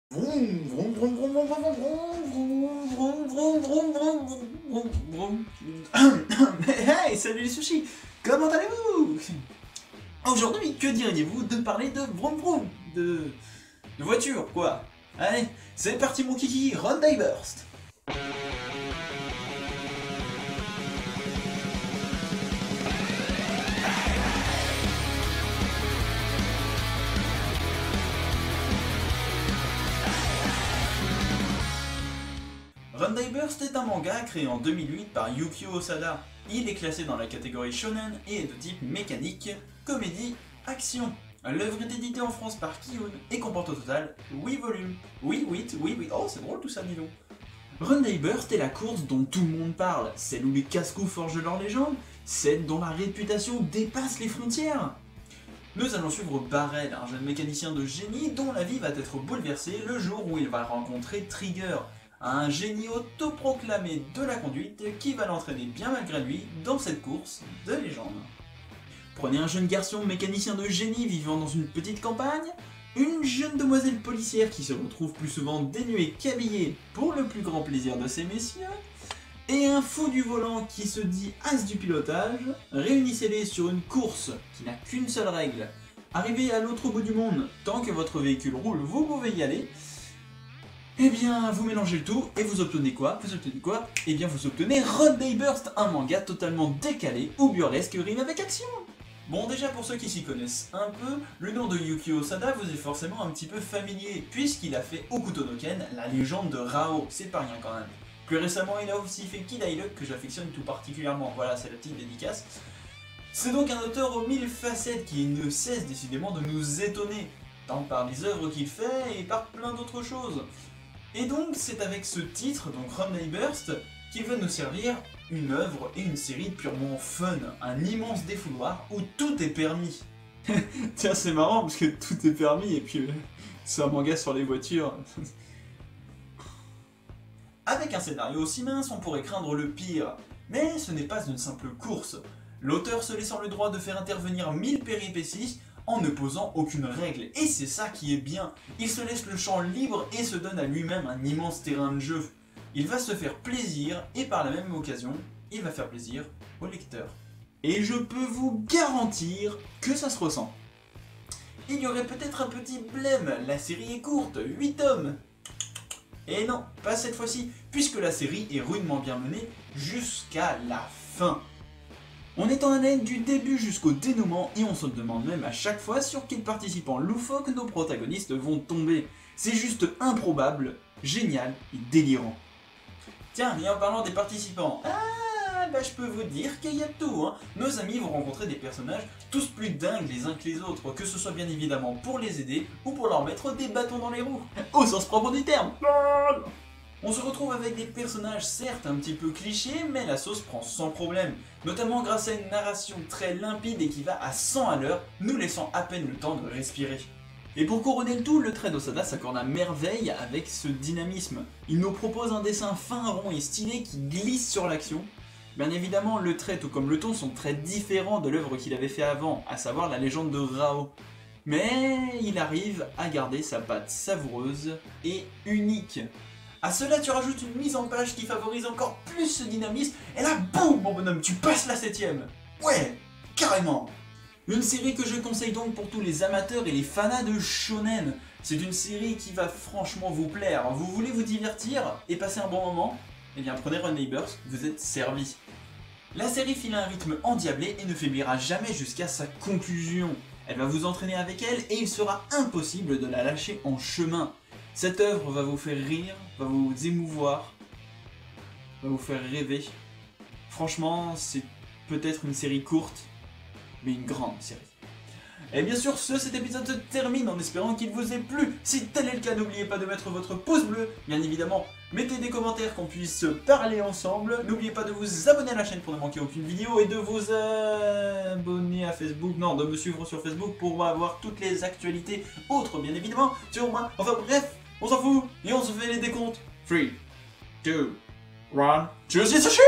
Vroom, vroom, vroom, vroom, vroom, vroom, vroom, vroom, vroom, vroom, vroom, vroom, vroom. Hey, salut les sushis, comment allez-vous? Aujourd'hui, que diriez-vous de parler de vroom vroom, de voiture, quoi? Allez, c'est parti mon kiki, Hyundai Burst. Hyundai Burst est un manga créé en 2008 par Yukio Osada. Il est classé dans la catégorie shonen et est de type mécanique, comédie, action. L'œuvre est éditée en France par Kiyun et comporte au total 8 volumes. Oui, oh c'est drôle tout ça, dis donc. Hyundai Burst est la course dont tout le monde parle, celle où les casse-cou forgent leur légende, celle dont la réputation dépasse les frontières. Nous allons suivre Barrel, un jeune mécanicien de génie dont la vie va être bouleversée le jour où il va rencontrer Trigger, un génie autoproclamé de la conduite qui va l'entraîner bien malgré lui dans cette course de légende. Prenez un jeune garçon mécanicien de génie vivant dans une petite campagne, une jeune demoiselle policière qui se retrouve plus souvent dénuée qu'habillée pour le plus grand plaisir de ces messieurs, et un fou du volant qui se dit as du pilotage. Réunissez-les sur une course qui n'a qu'une seule règle. Arrivez à l'autre bout du monde, tant que votre véhicule roule, vous pouvez y aller. Eh bien, vous mélangez le tout et vous obtenez quoi? Eh bien, vous obtenez Hyundai Burst, un manga totalement décalé ou burlesque rime avec action. Bon, déjà pour ceux qui s'y connaissent un peu, le nom de Yukio Osada vous est forcément un petit peu familier, puisqu'il a fait Hokuto no Ken, la légende de Rao, c'est pas rien quand même. Plus récemment, il a aussi fait Kid Eye Luck, que j'affectionne tout particulièrement, voilà, c'est la petite dédicace. C'est donc un auteur aux 1000 facettes qui ne cesse décidément de nous étonner, tant par les œuvres qu'il fait et par plein d'autres choses. Et donc c'est avec ce titre, donc Hyundai Burst, qu'il va nous servir une œuvre et une série purement fun, un immense défouloir où tout est permis. Tiens, c'est marrant parce que tout est permis et puis c'est un manga sur les voitures. Avec un scénario aussi mince, on pourrait craindre le pire. Mais ce n'est pas une simple course. L'auteur se laissant le droit de faire intervenir 1000 péripéties en ne posant aucune règle. Et c'est ça qui est bien. Il se laisse le champ libre et se donne à lui-même un immense terrain de jeu. Il va se faire plaisir et par la même occasion, il va faire plaisir au lecteur. Et je peux vous garantir que ça se ressent. Il y aurait peut-être un petit blême, la série est courte, 8 tomes. Et non, pas cette fois-ci, puisque la série est rudement bien menée jusqu'à la fin. On est en haleine du début jusqu'au dénouement et on se demande même à chaque fois sur quel participant loufoque nos protagonistes vont tomber. C'est juste improbable, génial et délirant. Tiens, et en parlant des participants, je peux vous dire qu'il y a tout, hein. Nos amis vont rencontrer des personnages tous plus dingues les uns que les autres, que ce soit bien évidemment pour les aider ou pour leur mettre des bâtons dans les roues, au sens propre du terme. On se retrouve avec des personnages certes un petit peu clichés, mais la sauce prend sans problème, notamment grâce à une narration très limpide et qui va à 100 à l'heure, nous laissant à peine le temps de respirer. Et pour couronner le tout, le trait d'Osada s'accorde à merveille avec ce dynamisme. Il nous propose un dessin fin, rond et stylé qui glisse sur l'action. Bien évidemment, le trait tout comme le ton sont très différents de l'œuvre qu'il avait fait avant, à savoir la légende de Rao. Mais il arrive à garder sa patte savoureuse et unique. À cela, tu rajoutes une mise en page qui favorise encore plus ce dynamisme, et là, boum, mon bonhomme, tu passes la 7ème. Ouais, carrément. Une série que je conseille donc pour tous les amateurs et les fanas de shonen. C'est une série qui va franchement vous plaire. Vous voulez vous divertir et passer un bon moment? Eh bien, prenez Hyundai Burst, vous êtes servi. La série file un rythme endiablé et ne faiblira jamais jusqu'à sa conclusion. Elle va vous entraîner avec elle et il sera impossible de la lâcher en chemin. Cette œuvre va vous faire rire, va vous émouvoir, va vous faire rêver. Franchement, c'est peut-être une série courte, mais une grande série. Et bien sûr, cet épisode se termine en espérant qu'il vous ait plu. Si tel est le cas, n'oubliez pas de mettre votre pouce bleu. Bien évidemment, mettez des commentaires qu'on puisse parler ensemble. N'oubliez pas de vous abonner à la chaîne pour ne manquer aucune vidéo et de vous abonner à Facebook. Non, de me suivre sur Facebook pour avoir toutes les actualités autres, bien évidemment, sur moi. Enfin bref, on s'en fout et on se fait les décomptes. 3, 2, 1, tchuss les sushis!